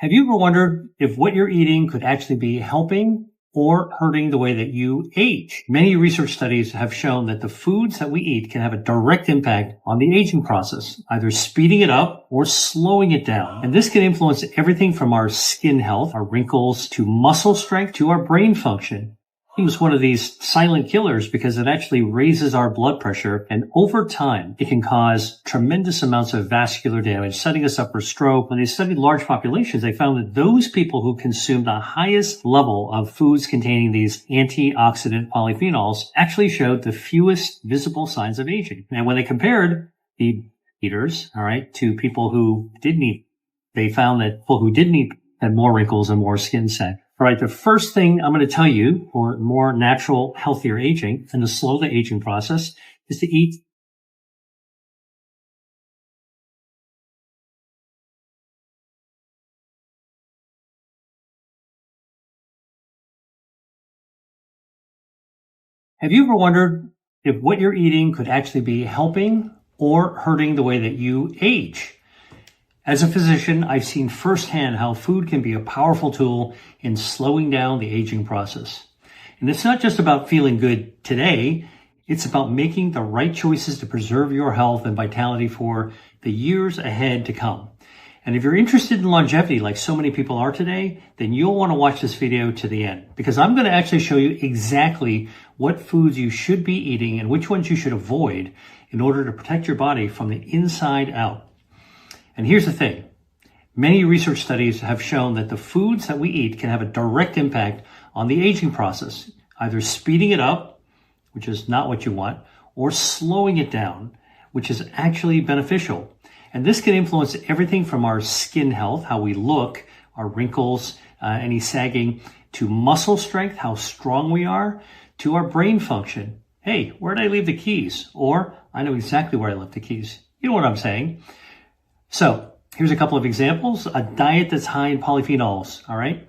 Have you ever wondered if what you're eating could actually be helping or hurting the way that you age? Many research studies have shown that the foods that we eat can have a direct impact on the aging process, either speeding it up or slowing it down. And this can influence everything from our skin health, our wrinkles, to muscle strength, to our brain function. It's one of these silent killers because it actually raises our blood pressure, and over time it can cause tremendous amounts of vascular damage, setting us up for stroke. When they studied large populations, they found that those people who consumed the highest level of foods containing these antioxidant polyphenols actually showed the fewest visible signs of aging. And when they compared the eaters, to people who didn't eat, they found that people who didn't eat had more wrinkles and more skin sag. All right, the first thing I'm going to tell you for more natural, healthier aging and to slow the aging process is to eat. Have you ever wondered if what you're eating could actually be helping or hurting the way that you age? As a physician, I've seen firsthand how food can be a powerful tool in slowing down the aging process. And it's not just about feeling good today, it's about making the right choices to preserve your health and vitality for the years ahead to come. And if you're interested in longevity like so many people are today, then you'll want to watch this video to the end, because I'm going to actually show you exactly what foods you should be eating and which ones you should avoid in order to protect your body from the inside out. And here's the thing. Many research studies have shown that the foods that we eat can have a direct impact on the aging process, either speeding it up, which is not what you want, or slowing it down, which is actually beneficial. And this can influence everything from our skin health, how we look, our wrinkles, any sagging, to muscle strength, how strong we are, to our brain function. Hey, where did I leave the keys? Or I know exactly where I left the keys. You know what I'm saying? So here's a couple of examples. A diet that's high in polyphenols, all right?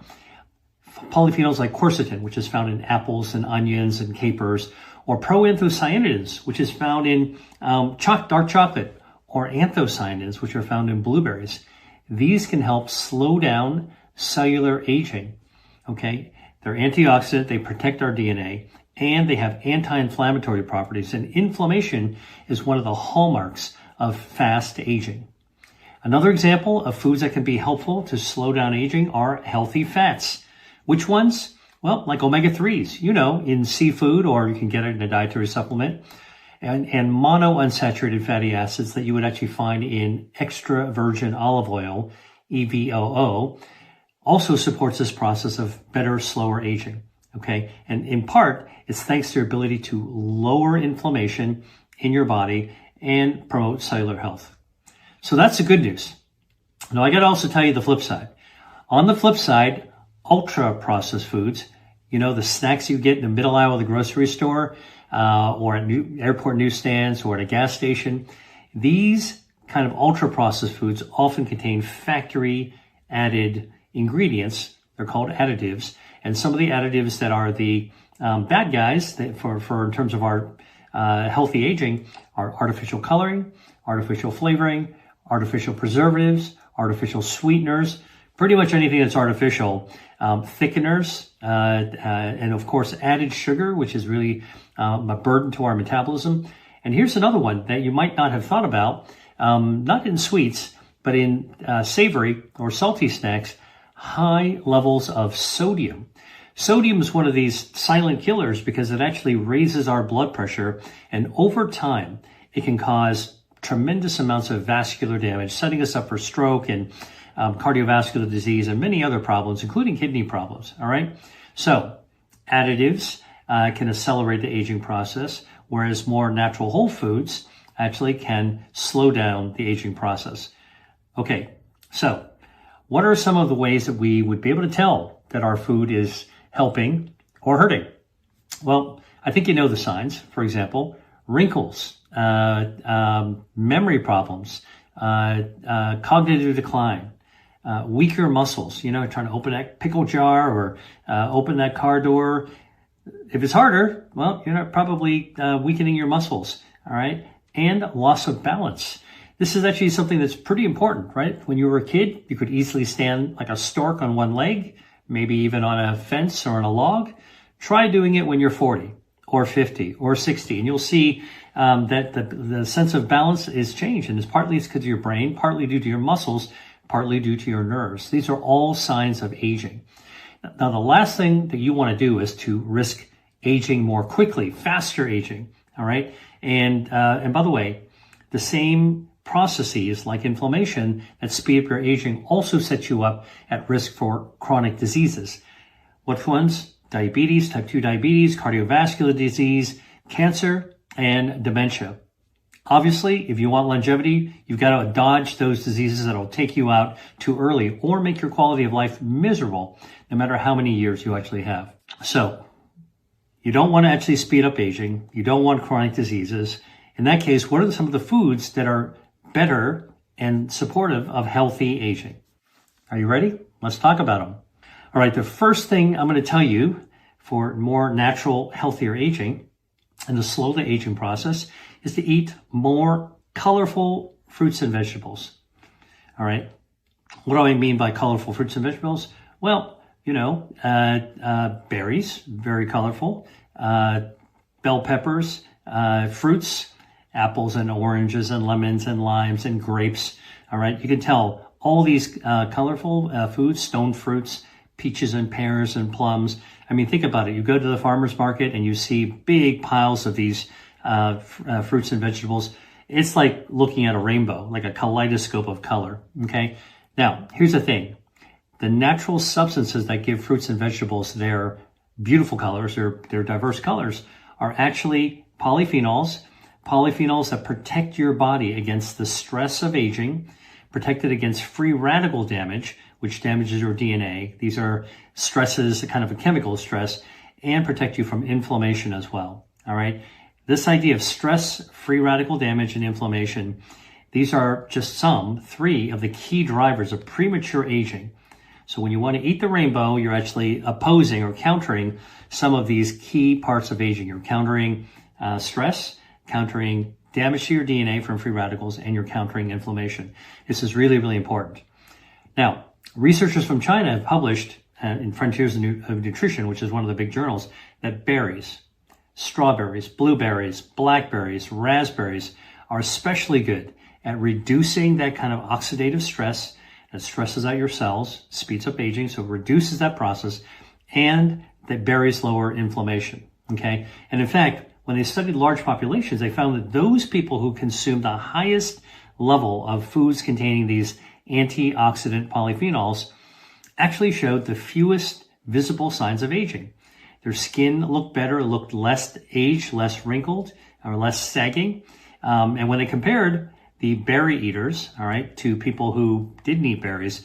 Polyphenols like quercetin, which is found in apples and onions and capers, or proanthocyanidins, which is found in dark chocolate, or anthocyanins, which are found in blueberries. These can help slow down cellular aging, okay? They're antioxidant, they protect our DNA, and they have anti-inflammatory properties. And inflammation is one of the hallmarks of fast aging. Another example of foods that can be helpful to slow down aging are healthy fats. Which ones? Well, like omega-3s, in seafood, or you can get it in a dietary supplement, and monounsaturated fatty acids that you would actually find in extra virgin olive oil, EVOO, also supports this process of better, slower aging, okay? And in part, it's thanks to your ability to lower inflammation in your body and promote cellular health. So that's the good news. Now, I got to also tell you the flip side. On the flip side, ultra-processed foods, the snacks you get in the middle aisle of the grocery store, or at airport newsstands or at a gas station, these kind of ultra-processed foods often contain factory-added ingredients. They're called additives. And some of the additives that are the bad guys for in terms of our healthy aging are artificial coloring, artificial flavoring, artificial preservatives, artificial sweeteners, pretty much anything that's artificial, thickeners, and of course added sugar, which is really a burden to our metabolism. And here's another one that you might not have thought about, not in sweets, but in savory or salty snacks, high levels of sodium. Sodium is one of these silent killers because it actually raises our blood pressure, and over time it can cause tremendous amounts of vascular damage, setting us up for stroke and cardiovascular disease and many other problems, including kidney problems, all right? So additives can accelerate the aging process, whereas more natural whole foods actually can slow down the aging process. Okay, so what are some of the ways that we would be able to tell that our food is helping or hurting? Well, I think you know the signs. For example, wrinkles, memory problems, cognitive decline, weaker muscles, trying to open that pickle jar or open that car door. If it's harder, well, you're not probably weakening your muscles, all right? And loss of balance. This is actually something that's pretty important, right? When you were a kid, you could easily stand like a stork on one leg, maybe even on a fence or on a log. Try doing it when you're 40 or 50 or 60, and you'll see that the sense of balance is changed. And it's partly because of your brain, partly due to your muscles, partly due to your nerves. These are all signs of aging. Now, the last thing that you want to do is to risk aging more quickly, faster aging, all right? And by the way, the same processes like inflammation that speed up your aging also set you up at risk for chronic diseases. What ones? Diabetes, type 2 diabetes, cardiovascular disease, cancer, and dementia. Obviously, if you want longevity, you've got to dodge those diseases that will take you out too early or make your quality of life miserable, no matter how many years you actually have. So, you don't want to actually speed up aging. You don't want chronic diseases. In that case, what are some of the foods that are better and supportive of healthy aging? Are you ready? Let's talk about them. All right, the first thing I'm going to tell you for more natural, healthier aging and to slow the aging process is to eat more colorful fruits and vegetables. All right. What do I mean by colorful fruits and vegetables? Well, berries, very colorful, bell peppers, fruits, apples and oranges and lemons and limes and grapes. All right. You can tell all these colorful foods, stone fruits, peaches and pears and plums. I mean, think about it. You go to the farmer's market and you see big piles of these fruits and vegetables. It's like looking at a rainbow, like a kaleidoscope of color. Okay. Now, here's the thing. The natural substances that give fruits and vegetables their beautiful colors, their diverse colors, are actually polyphenols that protect your body against the stress of aging, protect it against free radical damage, which damages your DNA. These are stresses, a kind of a chemical stress, and protect you from inflammation as well. All right. This idea of stress, free radical damage, and inflammation, these are just three of the key drivers of premature aging. So when you want to eat the rainbow, you're actually opposing or countering some of these key parts of aging. You're countering stress, countering damage to your DNA from free radicals, and you're countering inflammation. This is really, really important. Now, researchers from China have published in Frontiers of Nutrition, which is one of the big journals, that berries, strawberries, blueberries, blackberries, raspberries are especially good at reducing that kind of oxidative stress that stresses out your cells, speeds up aging, so it reduces that process, and that berries lower inflammation, okay? And in fact, when they studied large populations, they found that those people who consumed the highest level of foods containing these antioxidant polyphenols actually showed the fewest visible signs of aging. Their skin looked better, looked less aged, less wrinkled, or less sagging. And when they compared the berry eaters, all right, to people who didn't eat berries,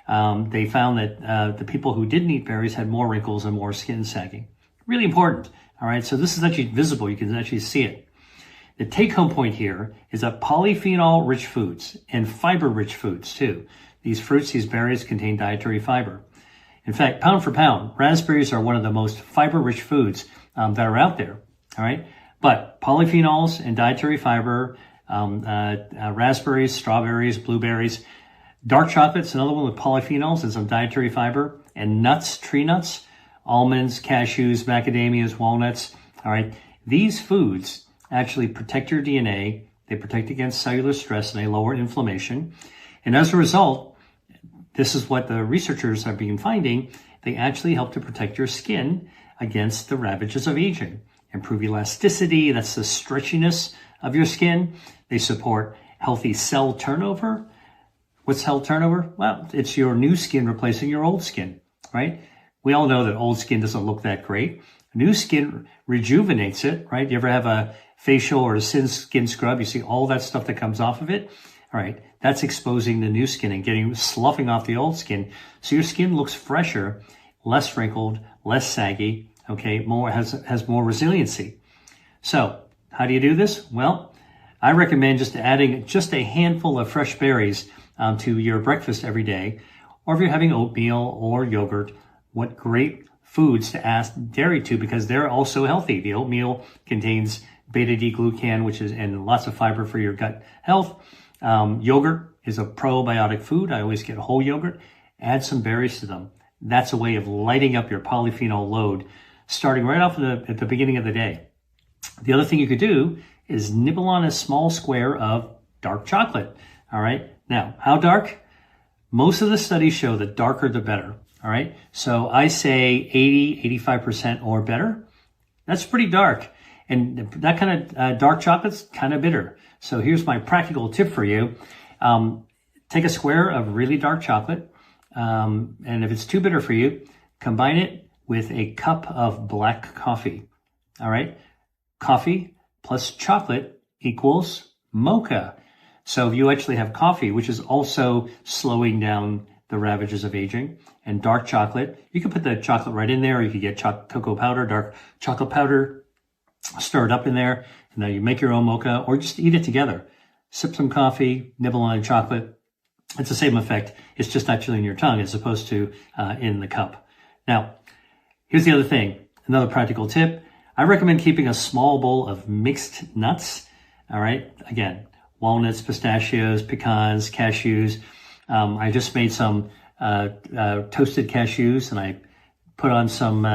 they found that the people who didn't eat berries had more wrinkles and more skin sagging. Really important, all right? So this is actually visible. You can actually see it. The take-home point here is that polyphenol-rich foods and fiber-rich foods, too. These fruits, these berries contain dietary fiber. In fact, pound for pound, raspberries are one of the most fiber-rich foods that are out there, all right? But polyphenols and dietary fiber, raspberries, strawberries, blueberries, dark chocolate's another one with polyphenols and some dietary fiber, and nuts, tree nuts, almonds, cashews, macadamias, walnuts, all right? These foods actually protect your DNA, they protect against cellular stress, and they lower inflammation. And as a result, this is what the researchers have been finding, they actually help to protect your skin against the ravages of aging, improve elasticity, that's the stretchiness of your skin. They support healthy cell turnover. What's cell turnover? Well, it's your new skin replacing your old skin, right? We all know that old skin doesn't look that great. New skin rejuvenates it, right? You ever have a facial or a skin scrub? You see all that stuff that comes off of it? All right, that's exposing the new skin and sloughing off the old skin. So your skin looks fresher, less wrinkled, less saggy, okay, has more resiliency. So how do you do this? Well, I recommend just adding just a handful of fresh berries to your breakfast every day. Or if you're having oatmeal or yogurt, what great foods to add dairy to because they're also healthy. The oatmeal contains beta-D-glucan, and lots of fiber for your gut health. Yogurt is a probiotic food. I always get whole yogurt. Add some berries to them. That's a way of lighting up your polyphenol load, starting right off at the beginning of the day. The other thing you could do is nibble on a small square of dark chocolate. All right. Now, how dark? Most of the studies show the darker the better. All right. So I say 80, 85% or better. That's pretty dark. And that kind of dark chocolate's kind of bitter. So here's my practical tip for you. Take a square of really dark chocolate. And if it's too bitter for you, combine it with a cup of black coffee. All right. Coffee plus chocolate equals mocha. So if you actually have coffee, which is also slowing down the ravages of aging, and dark chocolate, you can put the chocolate right in there, or you could get cocoa powder, dark chocolate powder, stir it up in there, and then you make your own mocha, or just eat it together. Sip some coffee, nibble on a chocolate. It's the same effect. It's just actually in your tongue as opposed to in the cup. Now, here's the other thing. Another practical tip. I recommend keeping a small bowl of mixed nuts. All right. Again, walnuts, pistachios, pecans, cashews. I just made some toasted cashews, and I put on some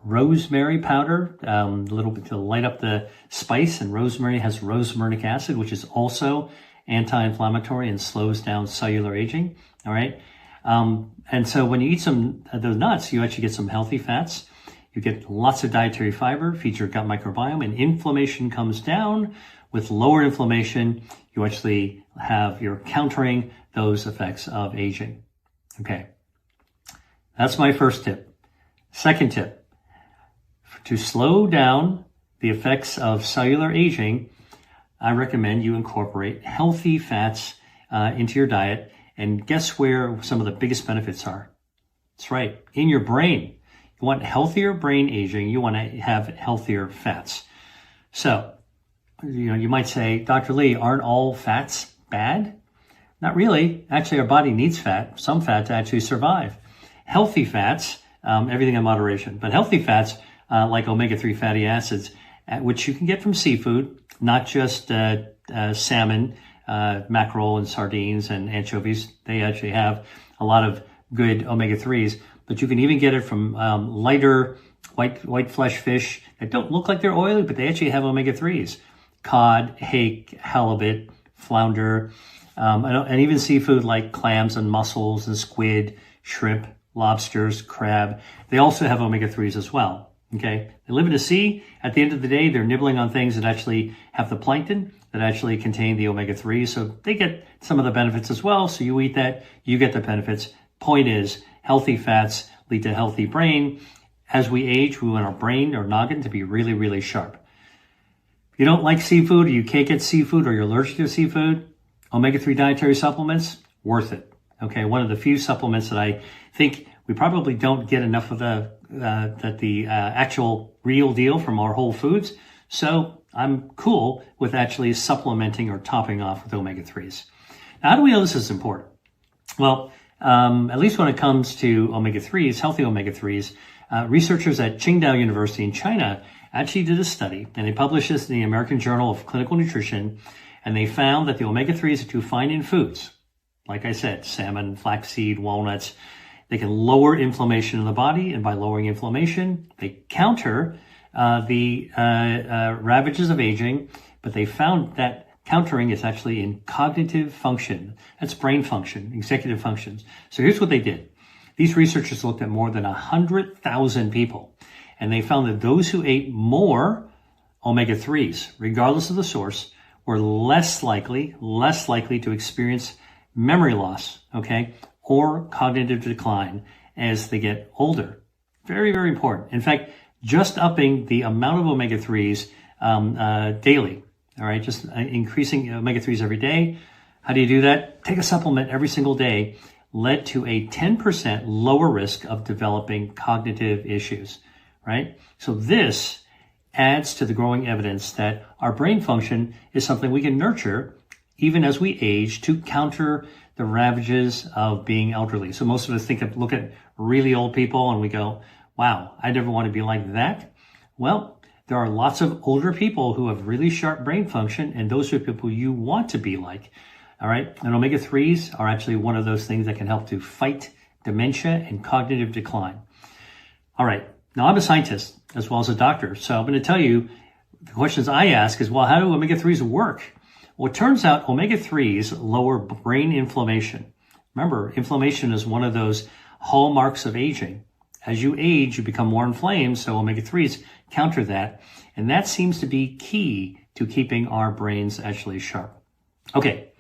rosemary powder, a little bit to light up the spice. And rosemary has rosmarinic acid, which is also anti-inflammatory and slows down cellular aging. All right. And so when you eat some of those nuts, you actually get some healthy fats. You get lots of dietary fiber, feeds your gut microbiome, and inflammation comes down. With lower inflammation, you actually you're countering those effects of aging. Okay. That's my first tip. Second tip, to slow down the effects of cellular aging, I recommend you incorporate healthy fats into your diet. And guess where some of the biggest benefits are? That's right, in your brain. You want healthier brain aging. You want to have healthier fats. So, you might say, Dr. Lee, aren't all fats bad? Not really. Actually, our body needs fat, some fat, to actually survive. Healthy fats, everything in moderation, but healthy fats like omega-3 fatty acids, which you can get from seafood, not just salmon, mackerel and sardines and anchovies. They actually have a lot of good omega-3s, but you can even get it from lighter white flesh fish that don't look like they're oily, but they actually have omega-3s. Cod, hake, halibut, flounder, and even seafood like clams and mussels and squid, shrimp, lobsters, crab. They also have omega-3s as well. Okay. They live in the sea. At the end of the day, they're nibbling on things that actually have the plankton that actually contain the omega-3. So they get some of the benefits as well. So you eat that, you get the benefits. Point is, healthy fats lead to healthy brain. As we age, we want our brain or noggin to be really, really sharp. If you don't like seafood, or you can't get seafood, or you're allergic to seafood, omega-3 dietary supplements, worth it. Okay. One of the few supplements that I think we probably don't get enough of the actual real deal from our whole foods. So I'm cool with actually supplementing or topping off with omega-3s. Now, how do we know this is important? Well, at least when it comes to omega-3s, healthy omega-3s, researchers at Qingdao University in China actually did a study, and they published this in the American Journal of Clinical Nutrition, and they found that the omega-3s that you find in foods, like I said, salmon, flaxseed, walnuts, they can lower inflammation in the body, and by lowering inflammation, they counter the ravages of aging, but they found that countering is actually in cognitive function. That's brain function, executive functions. So here's what they did. These researchers looked at more than 100,000 people, and they found that those who ate more omega-3s, regardless of the source, were less likely to experience memory loss, okay, or cognitive decline as they get older. Very, very important. In fact, just upping the amount of omega-3s daily, all right, just increasing omega-3s every day. How do you do that? Take a supplement every single day, led to a 10% lower risk of developing cognitive issues, right? So this adds to the growing evidence that our brain function is something we can nurture even as we age to counter the ravages of being elderly. So most of us look at really old people and we go, wow, I never want to be like that. Well, there are lots of older people who have really sharp brain function, and those are people you want to be like. All right. And omega-3s are actually one of those things that can help to fight dementia and cognitive decline. All right. Now, I'm a scientist as well as a doctor. So I'm going to tell you the questions I ask is, well, how do omega-3s work? Well, it turns out omega-3s lower brain inflammation. Remember, inflammation is one of those hallmarks of aging. As you age, you become more inflamed, so omega-3s counter that. And that seems to be key to keeping our brains actually sharp. Okay,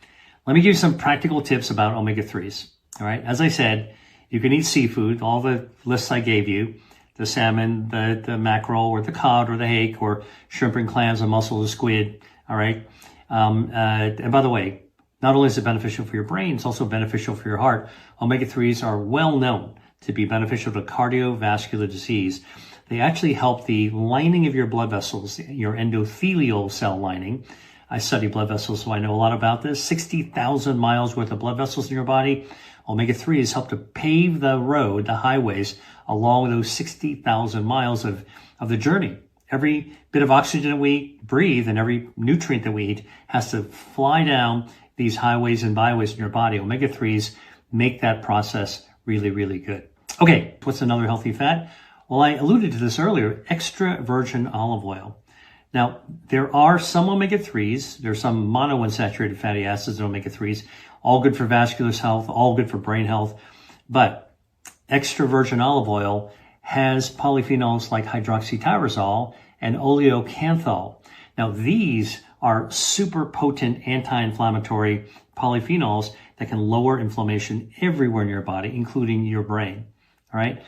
let me give you some practical tips about omega-3s. All right, as I said, you can eat seafood, all the lists I gave you, the salmon, the mackerel, or the cod, or the hake, or shrimp and clams, and mussels, or squid. All right. And by the way, not only is it beneficial for your brain, it's also beneficial for your heart. Omega-3s are well known to be beneficial to cardiovascular disease. They actually help the lining of your blood vessels, your endothelial cell lining. I study blood vessels, so I know a lot about this. 60,000 miles worth of blood vessels in your body. Omega-3s help to pave the road, the highways, along those 60,000 miles of the journey. Every bit of oxygen that we breathe and every nutrient that we eat has to fly down these highways and byways in your body. Omega-3s make that process really, really good. Okay, what's another healthy fat? Well, I alluded to this earlier, extra virgin olive oil. Now, there are some omega-3s, there's some monounsaturated fatty acids in omega-3s, all good for vascular health, all good for brain health, but extra virgin olive oil has polyphenols like hydroxytyrosol and oleocanthal. Now, these are super potent anti-inflammatory polyphenols that can lower inflammation everywhere in your body, including your brain. All right.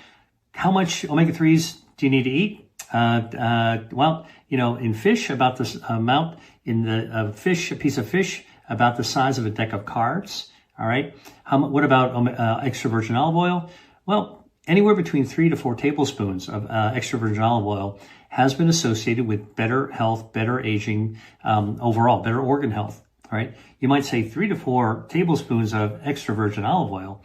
How much omega-3s do you need to eat? Well, in fish, about this amount, in the fish, a piece of fish, about the size of a deck of cards. All right. What about extra virgin olive oil? Well, anywhere between 3 to 4 tablespoons of extra virgin olive oil has been associated with better health, better aging, overall, better organ health. All right. You might say 3 to 4 tablespoons of extra virgin olive oil.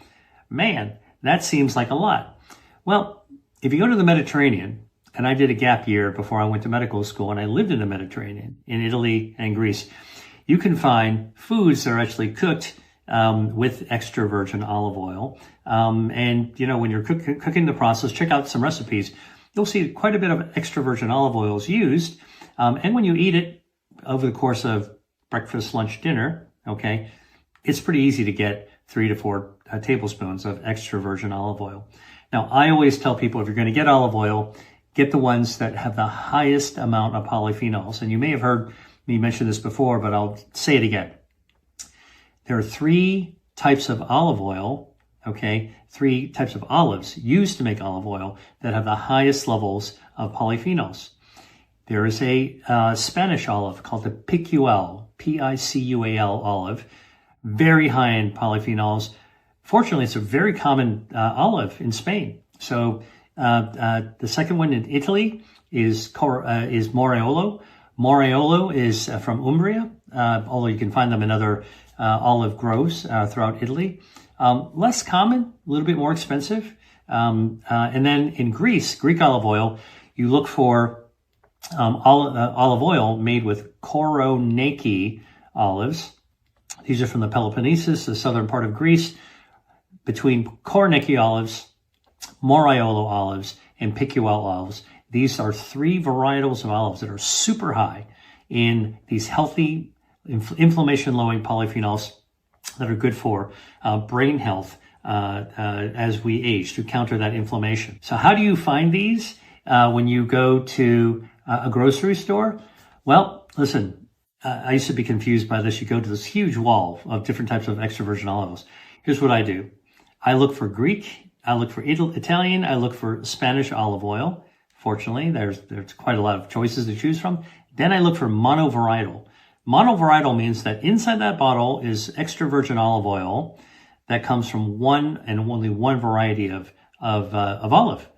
Man, that seems like a lot. Well, if you go to the Mediterranean, and I did a gap year before I went to medical school, and I lived in the Mediterranean, in Italy and Greece, you can find foods that are actually cooked with extra virgin olive oil. And, when you're cooking the process, check out some recipes. You'll see quite a bit of extra virgin olive oil is used. And when you eat it over the course of breakfast, lunch, dinner, okay, it's pretty easy to get 3 to 4 tablespoons of extra virgin olive oil. Now, I always tell people if you're going to get olive oil, get the ones that have the highest amount of polyphenols. And you may have heard me mention this before, but I'll say it again. There are 3 types of olive oil, okay, 3 types of olives used to make olive oil that have the highest levels of polyphenols. There is a Spanish olive called the Picual, Picual olive, very high in polyphenols. Fortunately, it's a very common olive in Spain. So the second one in Italy is Moraiolo. Moraiolo is from Umbria, although you can find them in other olive groves throughout Italy. Less common, a little bit more expensive. And then in Greece, Greek olive oil, you look for olive oil made with Koroneiki olives. These are from the Peloponnesus, the southern part of Greece. Between Koroneiki olives, Moraiolo olives, and Picual olives, these are 3 varietals of olives that are super high in these healthy inflammation-lowering polyphenols that are good for brain health as we age to counter that inflammation. So how do you find these when you go to a grocery store? Well, listen, I used to be confused by this. You go to this huge wall of different types of extra virgin olive oils. Here's what I do. I look for Greek, I look for Italian, I look for Spanish olive oil. Fortunately, there's quite a lot of choices to choose from. Then I look for monovarietal. Monovarietal means that inside that bottle is extra virgin olive oil that comes from one and only one variety of olive.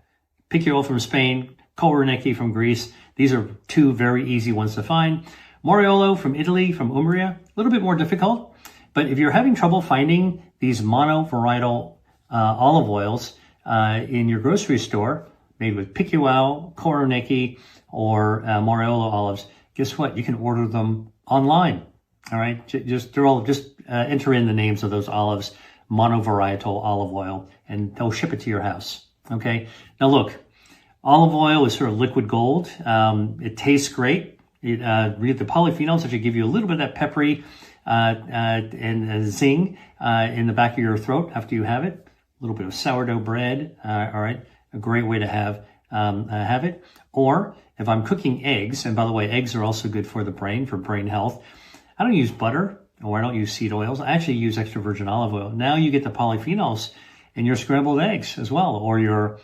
Picual from Spain, Koroneiki from Greece. These are 2 very easy ones to find. Moraiolo from Italy, from Umbria, a little bit more difficult. But if you're having trouble finding these monovarietal olive oils in your grocery store, made with Picual, Koroneiki, or Moraiolo olives, guess what? You can order them online. All right, just enter in the names of those olives, monovarietal olive oil, and they'll ship it to your house. Okay. Now look, olive oil is sort of liquid gold. It tastes great. The polyphenols actually give you a little bit of that peppery and a zing in the back of your throat after you have it. A little bit of sourdough bread. All right, a great way to have it. Or if I'm cooking eggs, and by the way, eggs are also good for the brain, for brain health. I don't use butter or I don't use seed oils. I actually use extra virgin olive oil. Now you get the polyphenols in your scrambled eggs as well, or your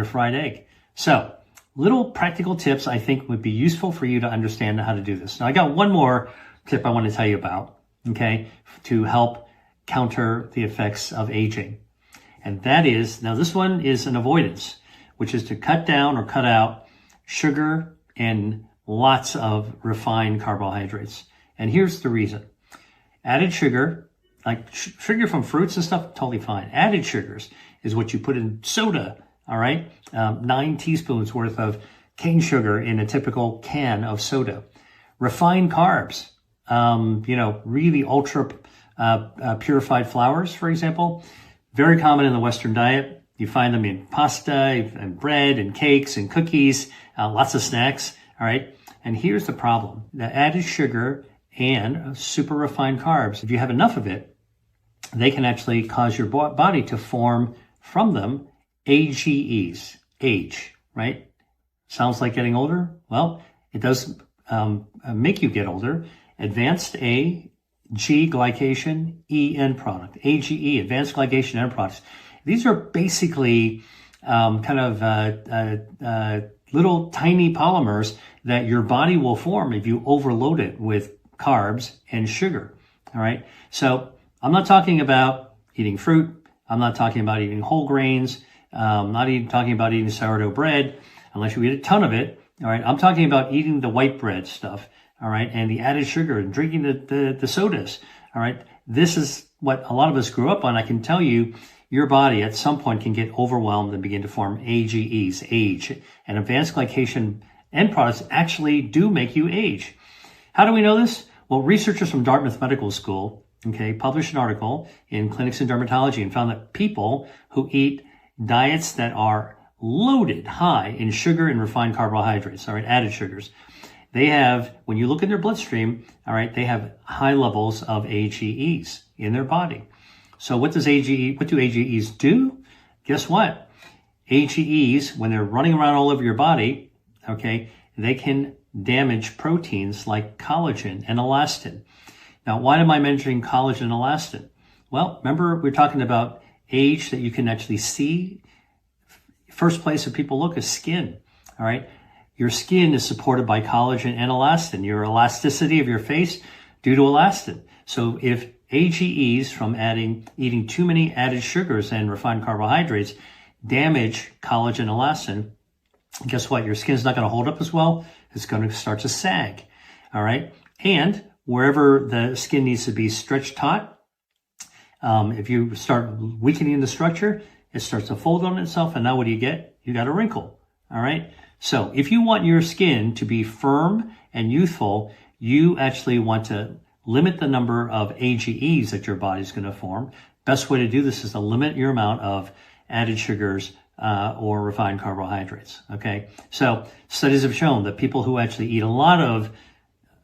fried egg. So little practical tips I think would be useful for you to understand how to do this. Now I got one more tip I want to tell you about, okay, to help counter the effects of aging. And that is, now this one is an avoidance, which is to cut down or cut out sugar and lots of refined carbohydrates. And here's the reason. Added sugar, like sugar from fruits and stuff, totally fine. Added sugars is what you put in soda, all right? 9 teaspoons worth of cane sugar in a typical can of soda. Refined carbs, really ultra purified flours, for example, very common in the Western diet. You find them in pasta and bread and cakes and cookies, lots of snacks, all right? And here's the problem. The added sugar and super refined carbs, if you have enough of it, they can actually cause your body to form from them AGEs, age, right? Sounds like getting older? Well, it does make you get older. Advanced A, G glycation, E end product, AGE, advanced glycation end products. These are basically little tiny polymers that your body will form if you overload it with carbs and sugar. All right. So I'm not talking about eating fruit. I'm not talking about eating whole grains. I'm not even talking about eating sourdough bread unless you eat a ton of it. All right. I'm talking about eating the white bread stuff. All right. And the added sugar and drinking the sodas. All right. This is what a lot of us grew up on. I can tell you, your body at some point can get overwhelmed and begin to form AGEs, age. And advanced glycation end products actually do make you age. How do we know this? Well, researchers from Dartmouth Medical School, okay, published an article in Clinics in Dermatology and found that people who eat diets that are loaded high in sugar and refined carbohydrates, all right, added sugars, they have, when you look in their bloodstream, all right, they have high levels of AGEs in their body. So what do AGEs do? Guess what? AGEs, when they're running around all over your body, okay, they can damage proteins like collagen and elastin. Now, why am I mentioning collagen and elastin? Well, remember we're talking about age that you can actually see. First place that people look is skin, all right? Your skin is supported by collagen and elastin. Your elasticity of your face due to elastin. So if AGEs from eating too many added sugars and refined carbohydrates damage collagen and elastin, guess what? Your skin's not going to hold up as well. It's going to start to sag, all right? And wherever the skin needs to be stretched taut, if you start weakening the structure, it starts to fold on itself, and now what do you get? You got a wrinkle, all right? So if you want your skin to be firm and youthful, you actually want to limit the number of AGEs that your body's going to form. Best way to do this is to limit your amount of added sugars or refined carbohydrates, okay? So studies have shown that people who actually eat a lot of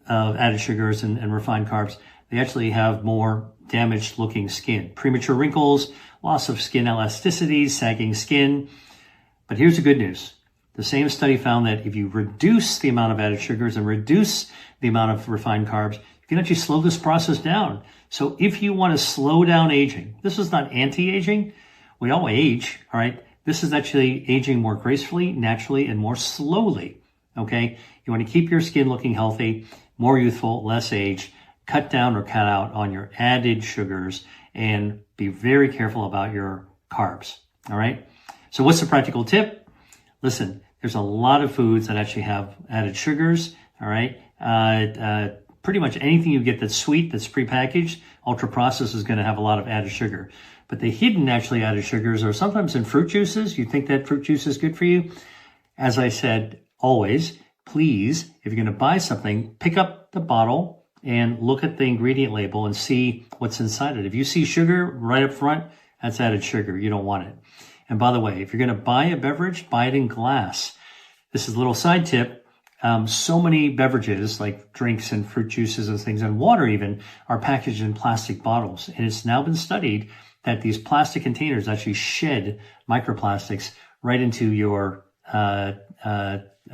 added sugars and refined carbs, they actually have more damaged looking skin. Premature wrinkles, loss of skin elasticity, sagging skin. But here's the good news. The same study found that if you reduce the amount of added sugars and reduce the amount of refined carbs, you can actually slow this process down. So if you want to slow down aging, this is not anti-aging. We all age, all right? This is actually aging more gracefully, naturally, and more slowly, okay? You want to keep your skin looking healthy, more youthful, less age, cut down or cut out on your added sugars, and be very careful about your carbs, all right? So what's the practical tip? Listen, there's a lot of foods that actually have added sugars, all right? Pretty much anything you get that's sweet, that's prepackaged, ultra-processed is going to have a lot of added sugar. But the hidden actually added sugars are sometimes in fruit juices. You think that fruit juice is good for you? As I said, always, please, if you're going to buy something, pick up the bottle, and look at the ingredient label and see what's inside it. If you see sugar right up front, that's added sugar. You don't want it. And by the way, if you're going to buy a beverage, buy it in glass. This is a little side tip. So many beverages like drinks and fruit juices and things and water even are packaged in plastic bottles. And it's now been studied that these plastic containers actually shed microplastics right into your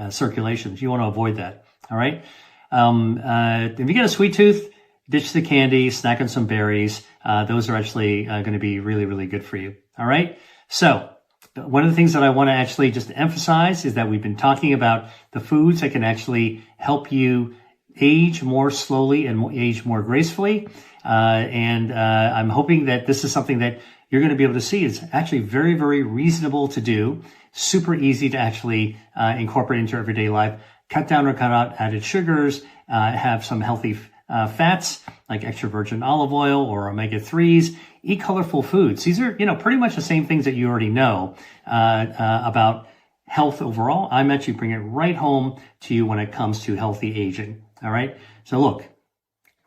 circulation. So you want to avoid that. All right. If you get a sweet tooth, ditch the candy, snack on some berries. Those are actually going to be really, really good for you. All right. So one of the things that I want to actually just emphasize is that we've been talking about the foods that can actually help you age more slowly and age more gracefully. I'm hoping that this is something that you're going to be able to see. It's actually very, very reasonable to do, super easy to actually incorporate into everyday life. Cut down or cut out added sugars, have some healthy fats like extra virgin olive oil or omega-3s. Eat colorful foods. These are, pretty much the same things that you already know about health overall. I'm actually bringing it right home to you when it comes to healthy aging. All right. So look, I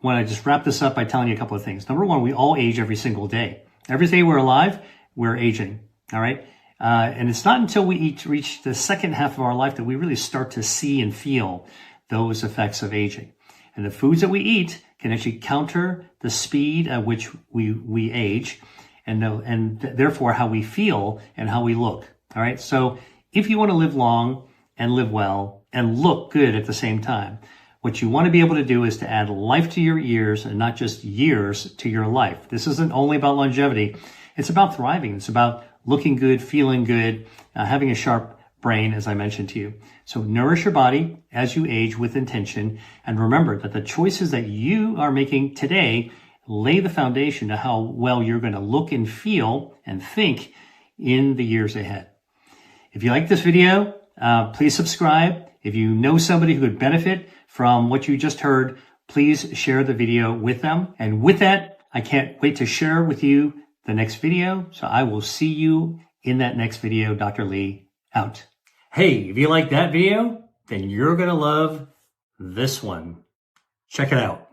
want to just wrap this up by telling you a couple of things. Number one, we all age every single day. Every day we're alive, we're aging. All right. And it's not until we reach the second half of our life that we really start to see and feel those effects of aging. And the foods that we eat can actually counter the speed at which we age and therefore how we feel and how we look. All right. So if you want to live long and live well and look good at the same time, what you want to be able to do is to add life to your years and not just years to your life. This isn't only about longevity. It's about thriving. It's about looking good, feeling good, having a sharp brain, as I mentioned to you. So nourish your body as you age with intention. And remember that the choices that you are making today lay the foundation to how well you're going to look and feel and think in the years ahead. If you like this video, please subscribe. If you know somebody who would benefit from what you just heard, please share the video with them. And with that, I can't wait to share with you the next video. So I will see you in that next video. Dr. Lee out. Hey, if you like that video, then you're going to love this one. Check it out.